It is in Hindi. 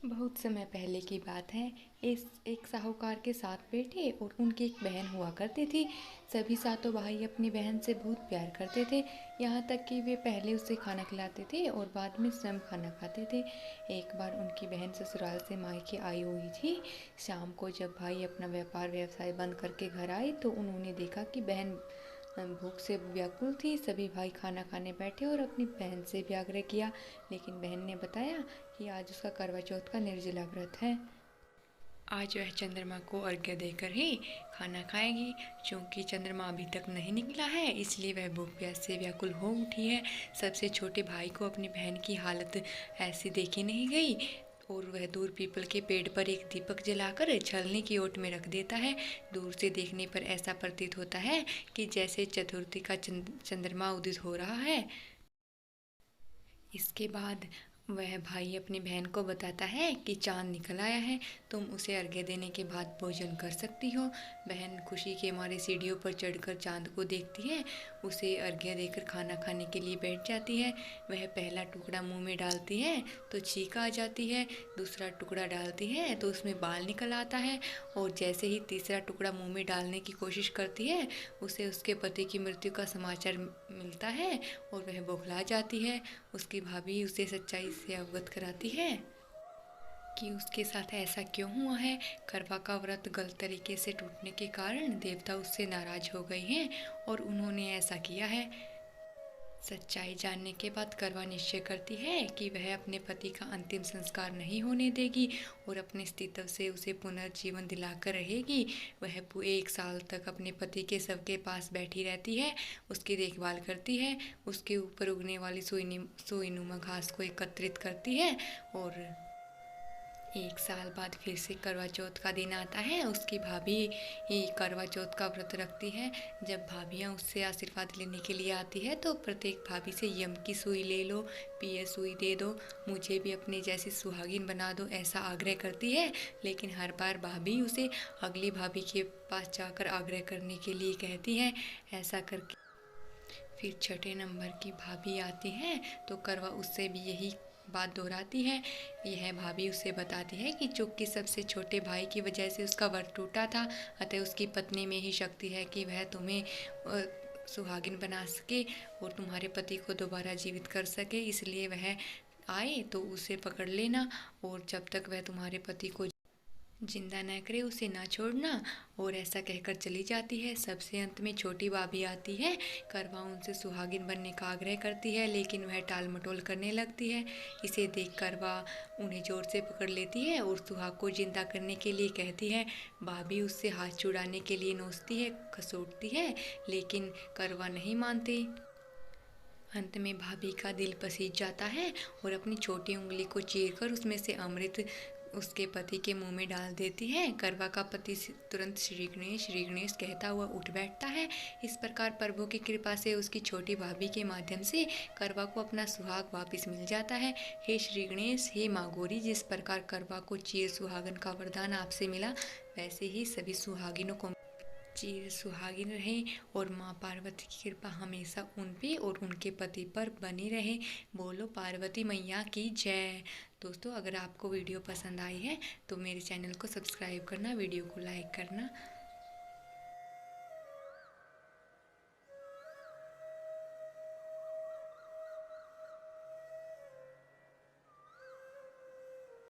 बहुत समय पहले की बात है। इस एक साहूकार के साथ बेटे और उनकी एक बहन हुआ करती थी। सभी सातों भाई अपनी बहन से बहुत प्यार करते थे, यहाँ तक कि वे पहले उसे खाना खिलाते थे और बाद में स्वयं खाना खाते थे। एक बार उनकी बहन ससुराल से मायके आई हुई थी। शाम को जब भाई अपना व्यापार व्यवसाय बंद करके घर आए तो उन्होंने देखा कि बहन भूख से व्याकुल थी। सभी भाई खाना खाने बैठे और अपनी बहन से भी आग्रह किया, लेकिन बहन ने बताया कि आज उसका करवा चौथ का निर्जला व्रत है। आज वह चंद्रमा को अर्घ्य देकर ही खाना खाएगी। चूँकि चंद्रमा अभी तक नहीं निकला है, इसलिए वह भूख प्यास से व्याकुल हो उठी है। सबसे छोटे भाई को अपनी बहन की हालत ऐसी देखी नहीं गई और वह दूर पीपल के पेड़ पर एक दीपक जलाकर छलनी की ओट में रख देता है। दूर से देखने पर ऐसा प्रतीत होता है कि जैसे चतुर्थी का चंद्रमा उदित हो रहा है। इसके बाद वह भाई अपनी बहन को बताता है कि चांद निकल आया है, तुम उसे अर्घ्य देने के बाद भोजन कर सकती हो। बहन खुशी के मारे सीढ़ियों पर चढ़कर चांद को देखती है, उसे अर्घ्य देकर खाना खाने के लिए बैठ जाती है। वह पहला टुकड़ा मुंह में डालती है तो छींक आ जाती है, दूसरा टुकड़ा डालती है तो उसमें बाल निकल आता है और जैसे ही तीसरा टुकड़ा मुंह में डालने की कोशिश करती है, उसे उसके पति की मृत्यु का समाचार मिलता है और वह बौखला जाती है। उसकी भाभी उसे सच्चाई से अवगत कराती है कि उसके साथ ऐसा क्यों हुआ है। करवा का व्रत गलत तरीके से टूटने के कारण देवता उससे नाराज हो गए हैं और उन्होंने ऐसा किया है। सच्चाई जानने के बाद करवा निश्चय करती है कि वह अपने पति का अंतिम संस्कार नहीं होने देगी और अपने अस्तित्व से उसे पुनर्जीवन दिलाकर रहेगी। वह 1 साल तक अपने पति के शव के पास बैठी रहती है, उसकी देखभाल करती है, उसके ऊपर उगने वाली सोईनुमा घास को एकत्रित करती है और 1 साल बाद फिर से करवा चौथ का दिन आता है। उसकी भाभी ही करवा चौथ का व्रत रखती है। जब भाभियाँ उससे आशीर्वाद लेने के लिए आती है तो प्रत्येक भाभी से यम की सुई ले लो, पिए सुई दे दो, मुझे भी अपने जैसी सुहागिन बना दो, ऐसा आग्रह करती है। लेकिन हर बार भाभी उसे अगली भाभी के पास जाकर आग्रह करने के लिए कहती है। ऐसा करके फिर छठे नंबर की भाभी आती है तो करवा उससे भी यही बात दोहराती है। यह भाभी उसे बताती है कि चूँकि सबसे छोटे भाई की वजह से उसका व्रत टूटा था, अतः उसकी पत्नी में ही शक्ति है कि वह तुम्हें सुहागिन बना सके और तुम्हारे पति को दोबारा जीवित कर सके। इसलिए वह आए तो उसे पकड़ लेना और जब तक वह तुम्हारे पति को जिंदा न करे उसे ना छोड़ना। और ऐसा कहकर चली जाती है। सबसे अंत में छोटी भाभी आती है। करवा उनसे सुहागिन बनने का आग्रह करती है, लेकिन वह टाल मटोल करने लगती है। इसे देख करवा उन्हें जोर से पकड़ लेती है और सुहाग को जिंदा करने के लिए कहती है। भाभी उससे हाथ छुड़ाने के लिए नोचती है, खसोटती है, लेकिन करवा नहीं मानती। अंत में भाभी का दिल पसीज जाता है और अपनी छोटी उंगली को चीरकर उसमें से अमृत उसके पति के मुंह में डाल देती है। करवा का पति तुरंत श्री गणेश कहता हुआ उठ बैठता है। इस प्रकार प्रभु की कृपा से उसकी छोटी भाभी के माध्यम से करवा को अपना सुहाग वापस मिल जाता है। हे श्री गणेश, हे माँ गौरी, जिस प्रकार करवा को चिर सुहागन का वरदान आपसे मिला, वैसे ही सभी सुहागिनों को चिर सुहागिन रहे और माँ पार्वती की कृपा हमेशा उन पे और उनके पति पर बनी रहे। बोलो पार्वती मैया की जय। दोस्तों, अगर आपको वीडियो पसंद आई है तो मेरे चैनल को सब्सक्राइब करना, वीडियो को लाइक करना